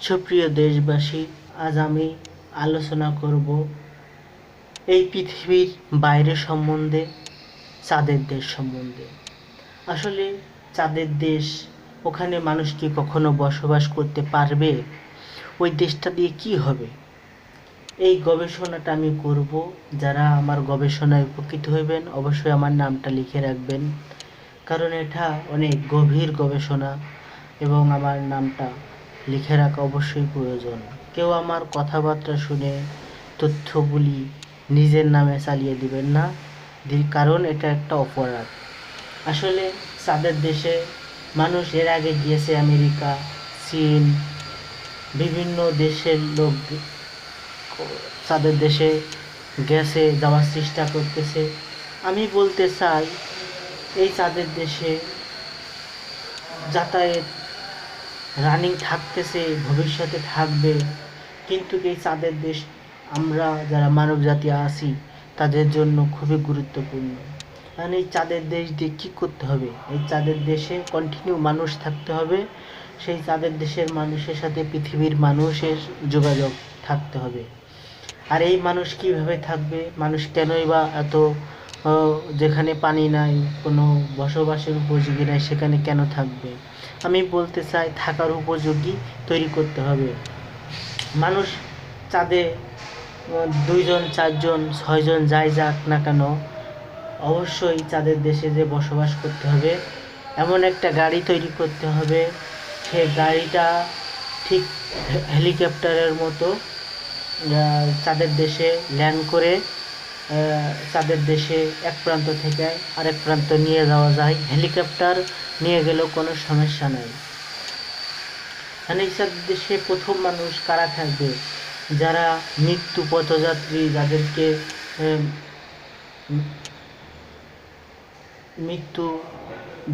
সুপ্রিয় দেশবাসী, আজ আমি আলোচনা করব এই পৃথিবীর বাইরে সম্বন্ধে, চাঁদের দেশ সম্বন্ধে। আসলে চাঁদের দেশ, ওখানে মানুষ কি কখনো বসবাস করতে পারবে? ওই দেশটা দিয়ে কি হবে? এই গবেষণাটা আমি করব। যারা আমার গবেষণায় উপকৃত হইবেন অবশ্যই আমার নামটা লিখে রাখবেন, কারণ এটা অনেক গভীর গবেষণা এবং আমার নামটা লিখে রাখা অবশ্যই প্রয়োজন। কেউ আমার কথাবার্তা শুনে তথ্যগুলি নিজের নামে চালিয়ে দিবেন না, কারণ এটা একটা অপরাধ। আসলে চাঁদের দেশে মানুষ এর আগে গিয়েছে, আমেরিকা, চীন, বিভিন্ন দেশের লোক চাঁদের দেশে গেছে, যাওয়ার চেষ্টা করতেছে। আমি বলতে চাই, এই চাঁদের দেশে যাতায়াত রানিং থাকতেছে, ভবিষ্যতে থাকবে, কিন্তু এই চাঁদের দেশ আমরা যারা মানব জাতি আছি তাদের জন্য খুবই গুরুত্বপূর্ণ। কারণ এই চাঁদের দেশ দিয়ে কী করতে হবে? এই চাঁদের দেশে কন্টিনিউ মানুষ থাকতে হবে। সেই চাঁদের দেশের মানুষের সাথে পৃথিবীর মানুষের যোগাযোগ থাকতে হবে। আর এই মানুষ কীভাবে থাকবে? মানুষ কেনই বা এত যেখানে পানি নাই, কোনো বসবাসের উপযোগী নাই, সেখানে কেন থাকবে? আমি বলতে চাই, থাকার উপযোগী তৈরি করতে হবে। মানুষ চাঁদে 2 জন 4 জন 6 জন যাই যাক না কেন, অবশ্যই চাঁদের দেশে যে বসবাস করতে হবে, এমন একটা গাড়ি তৈরি করতে হবে। সে গাড়িটা ঠিক হেলিকপ্টারের মতো চাঁদের দেশে ল্যান্ড করে চাঁদের দেশে এক প্রান্ত থেকে আরেক প্রান্ত নিয়ে যাওয়া যায়। হেলিকপ্টার নিয়ে গেলেও কোনো সমস্যা নাই। মানে চাঁদের দেশে প্রথম মানুষ কারা থাকবে? যারা মৃত্যু পথযাত্রী, যাদেরকে মৃত্যু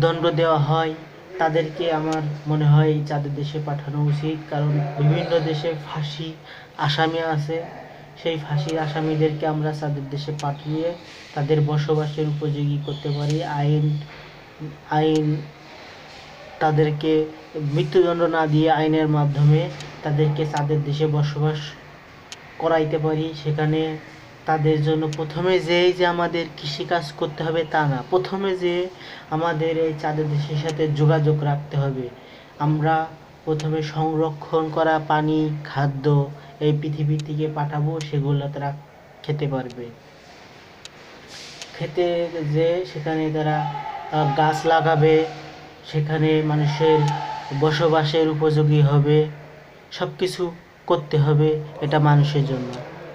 দণ্ড দেওয়া হয়, তাদেরকে আমার মনে হয় চাঁদের দেশে পাঠানো উচিত। কারণ বিভিন্ন দেশে ফাঁসি আসামি আছে, সেই ফাঁসির আসামিদেরকে আমরা চাঁদের দেশে পাঠিয়ে তাদের বসবাসের উপযোগী করতে পারি। আইন তাদেরকে মৃত্যুদণ্ড না দিয়ে আইনের মাধ্যমে তাদেরকে চাঁদের দেশে বসবাস করাইতে পারি। সেখানে তাদের জন্য প্রথমে যে আমাদের কৃষিকাজ করতে হবে তা না, প্রথমে যে আমাদের এই চাঁদের দেশের সাথে যোগাযোগ রাখতে হবে। আমরা প্রথমে সংরক্ষণ করা পানি, খাদ্য এই পৃথিবী থেকে পাঠাবো, সেগুলো তারা খেতে পারবে। খেতে যে সেখানে তারা গাছ লাগাবে, সেখানে মানুষের বসবাসের উপযোগী হবে। সব কিছু করতে হবে এটা মানুষের জন্য।